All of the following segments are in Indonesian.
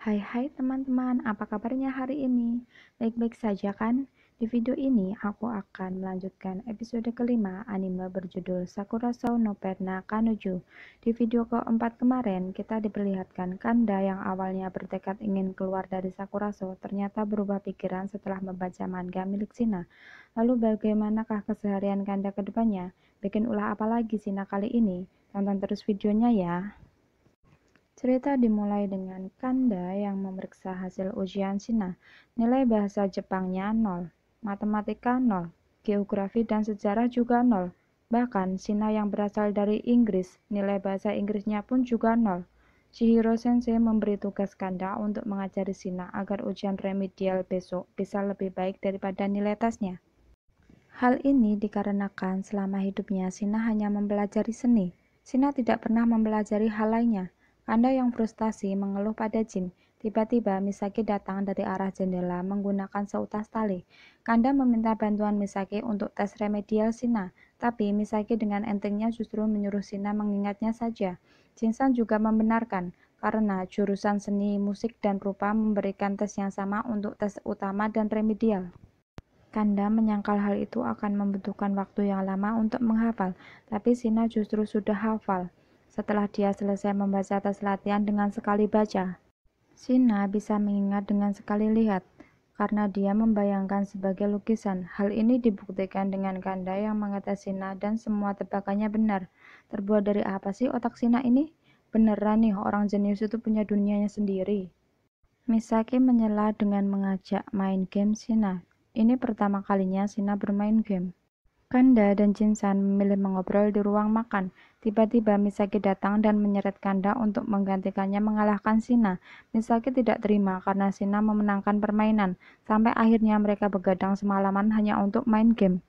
Hai teman-teman, apa kabarnya hari ini? Baik-baik saja kan? Di video ini aku akan melanjutkan episode kelima anime berjudul Sakura Sou no Perna Kanuju. Di video keempat kemarin kita diperlihatkan Kanda yang awalnya bertekad ingin keluar dari Sakura Sou ternyata berubah pikiran setelah membaca manga milik Shina. Lalu bagaimanakah keseharian Kanda ke depannya? Bikin ulah apa lagi Shina kali ini? Tonton terus videonya ya. Cerita dimulai dengan Kanda yang memeriksa hasil ujian Shina. Nilai bahasa Jepangnya 0, matematika 0, geografi dan sejarah juga 0. Bahkan Shina yang berasal dari Inggris, nilai bahasa Inggrisnya pun juga 0. Chihiro Sensei memberi tugas Kanda untuk mengajari Shina agar ujian remedial besok bisa lebih baik daripada nilai tesnya. Hal ini dikarenakan selama hidupnya Shina hanya mempelajari seni. Shina tidak pernah mempelajari hal lainnya. Kanda yang frustasi mengeluh pada Jin. Tiba-tiba Misaki datang dari arah jendela menggunakan seutas tali. Kanda meminta bantuan Misaki untuk tes remedial Shina, tapi Misaki dengan entengnya justru menyuruh Shina mengingatnya saja. Jinsan juga membenarkan, karena jurusan seni, musik, dan rupa memberikan tes yang sama untuk tes utama dan remedial. Kanda menyangkal hal itu akan membutuhkan waktu yang lama untuk menghafal, tapi Shina justru sudah hafal. Setelah dia selesai membaca tes latihan dengan sekali baca, Shina bisa mengingat dengan sekali lihat, karena dia membayangkan sebagai lukisan. Hal ini dibuktikan dengan Kanda yang mengetes Shina dan semua tebakannya benar. Terbuat dari apa sih otak Shina ini? Beneran nih orang jenius itu punya dunianya sendiri. Misaki menyela dengan mengajak main game Shina. Ini pertama kalinya Shina bermain game. Kanda dan Jinsan memilih mengobrol di ruang makan. Tiba-tiba Misaki datang dan menyeret Kanda untuk menggantikannya mengalahkan Shina. Misaki tidak terima karena Shina memenangkan permainan. Sampai akhirnya mereka begadang semalaman hanya untuk main game.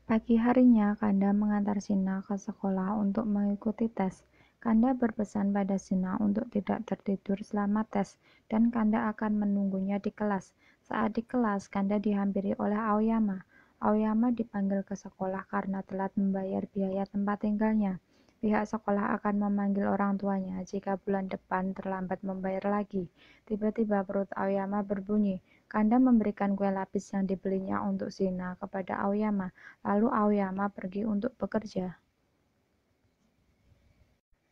Pagi harinya, Kanda mengantar Shina ke sekolah untuk mengikuti tes. Kanda berpesan pada Shina untuk tidak tertidur selama tes, dan Kanda akan menunggunya di kelas. Saat di kelas, Kanda dihampiri oleh Aoyama. Aoyama dipanggil ke sekolah karena telat membayar biaya tempat tinggalnya. Pihak sekolah akan memanggil orang tuanya jika bulan depan terlambat membayar lagi. Tiba-tiba perut Aoyama berbunyi. Kanda memberikan kue lapis yang dibelinya untuk Shina kepada Aoyama. Lalu Aoyama pergi untuk bekerja.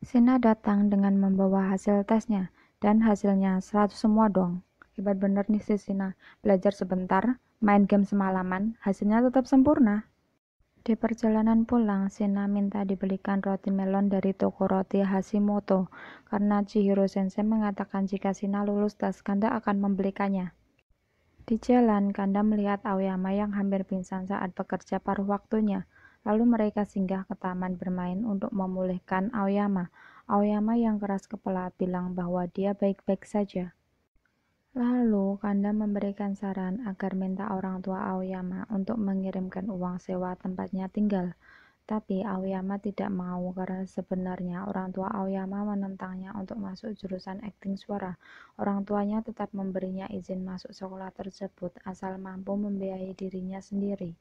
Shina datang dengan membawa hasil tesnya, dan hasilnya 100 semua dong. Hebat bener nih si Shina, belajar sebentar, main game semalaman, hasilnya tetap sempurna. Di perjalanan pulang, Shina minta dibelikan roti melon dari toko roti Hashimoto, karena Chihiro Sensei mengatakan jika Shina lulus tes, Kanda akan membelikannya. Di jalan, Kanda melihat Aoyama yang hampir pingsan saat bekerja paruh waktunya. Lalu mereka singgah ke taman bermain untuk memulihkan Aoyama. Aoyama yang keras kepala bilang bahwa dia baik-baik saja. Lalu Kanda memberikan saran agar minta orang tua Aoyama untuk mengirimkan uang sewa tempatnya tinggal. Tapi Aoyama tidak mau karena sebenarnya orang tua Aoyama menentangnya untuk masuk jurusan akting suara. Orang tuanya tetap memberinya izin masuk sekolah tersebut asal mampu membiayai dirinya sendiri.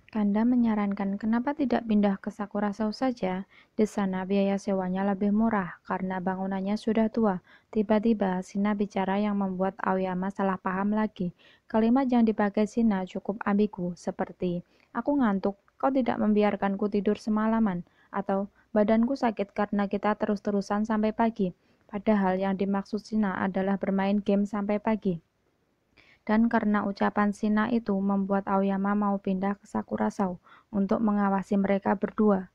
Kanda menyarankan kenapa tidak pindah ke Sakura Sou saja. Di sana biaya sewanya lebih murah karena bangunannya sudah tua. Tiba-tiba Shina bicara yang membuat Aoyama salah paham lagi. Kalimat yang dipakai Shina cukup ambigu seperti, "Aku ngantuk, kau tidak membiarkanku tidur semalaman," atau "Badanku sakit karena kita terus-terusan sampai pagi." Padahal yang dimaksud Shina adalah bermain game sampai pagi. Dan karena ucapan Shina itu membuat Aoyama mau pindah ke Sakura Sou untuk mengawasi mereka berdua.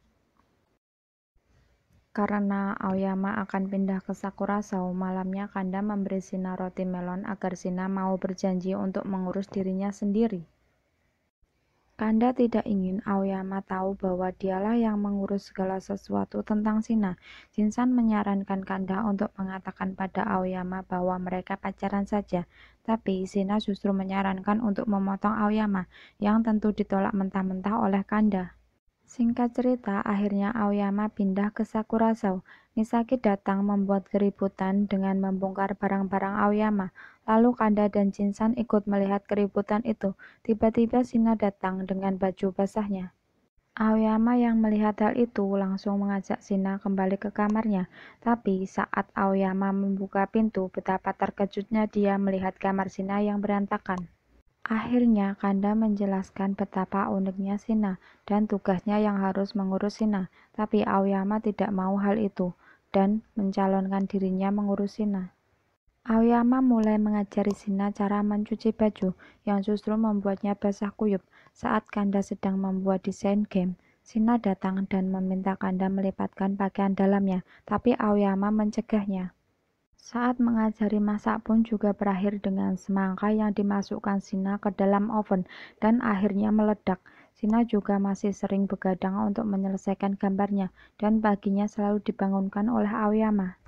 Karena Aoyama akan pindah ke Sakura Sou, malamnya Kanda memberi Shina roti melon agar Shina mau berjanji untuk mengurus dirinya sendiri. Kanda tidak ingin Aoyama tahu bahwa dialah yang mengurus segala sesuatu tentang Shina. Jinsan menyarankan Kanda untuk mengatakan pada Aoyama bahwa mereka pacaran saja. Tapi Shina justru menyarankan untuk memotong Aoyama, yang tentu ditolak mentah-mentah oleh Kanda. Singkat cerita, akhirnya Aoyama pindah ke Sakura Sou. Misaki datang membuat keributan dengan membongkar barang-barang Aoyama. Lalu Kanda dan Jinsan ikut melihat keributan itu. Tiba-tiba Shina datang dengan baju basahnya. Aoyama yang melihat hal itu langsung mengajak Shina kembali ke kamarnya. Tapi saat Aoyama membuka pintu, betapa terkejutnya dia melihat kamar Shina yang berantakan. Akhirnya Kanda menjelaskan betapa uniknya Shina dan tugasnya yang harus mengurus Shina. Tapi Aoyama tidak mau hal itu dan mencalonkan dirinya mengurus Shina. Aoyama mulai mengajari Shina cara mencuci baju, yang justru membuatnya basah kuyup. Saat Kanda sedang membuat desain game, Shina datang dan meminta Kanda melipatkan pakaian dalamnya, tapi Aoyama mencegahnya. Saat mengajari masak pun juga berakhir dengan semangka yang dimasukkan Shina ke dalam oven dan akhirnya meledak. Shina juga masih sering begadang untuk menyelesaikan gambarnya, dan paginya selalu dibangunkan oleh Aoyama.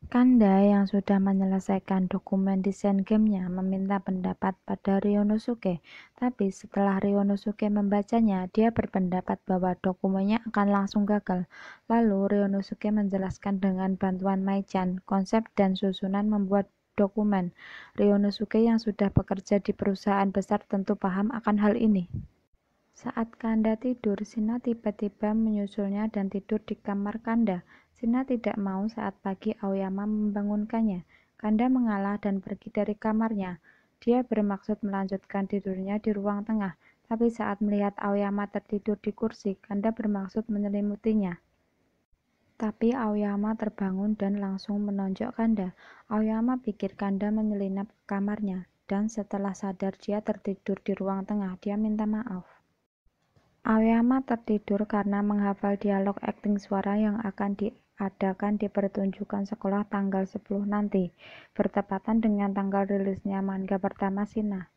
Kanda yang sudah menyelesaikan dokumen desain gamenya meminta pendapat pada Ryonosuke, tapi setelah Ryonosuke membacanya, dia berpendapat bahwa dokumennya akan langsung gagal. Lalu Ryonosuke menjelaskan dengan bantuan Mai-chan konsep dan susunan membuat dokumen. Ryonosuke yang sudah bekerja di perusahaan besar tentu paham akan hal ini. Saat Kanda tidur, Shina tiba-tiba menyusulnya dan tidur di kamar Kanda. Shina tidak mau saat pagi Aoyama membangunkannya. Kanda mengalah dan pergi dari kamarnya. Dia bermaksud melanjutkan tidurnya di ruang tengah, tapi saat melihat Aoyama tertidur di kursi, Kanda bermaksud menyelimutinya. Tapi Aoyama terbangun dan langsung menonjok Kanda. Aoyama pikir Kanda menyelinap ke kamarnya, dan setelah sadar dia tertidur di ruang tengah, dia minta maaf. Aoyama tertidur karena menghafal dialog akting suara yang akan diadakan di pertunjukan sekolah tanggal 10 nanti, bertepatan dengan tanggal rilisnya manga pertama Shina.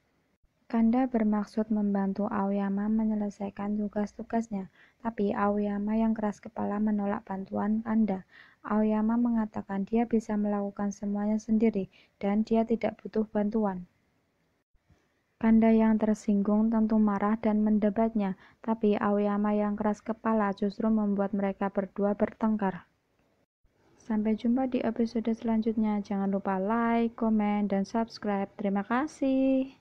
Kanda bermaksud membantu Aoyama menyelesaikan tugas-tugasnya, tapi Aoyama yang keras kepala menolak bantuan Kanda. Aoyama mengatakan dia bisa melakukan semuanya sendiri dan dia tidak butuh bantuan. Kanda yang tersinggung tentu marah dan mendebatnya, tapi Aoyama yang keras kepala justru membuat mereka berdua bertengkar. Sampai jumpa di episode selanjutnya. Jangan lupa like, komen, dan subscribe. Terima kasih.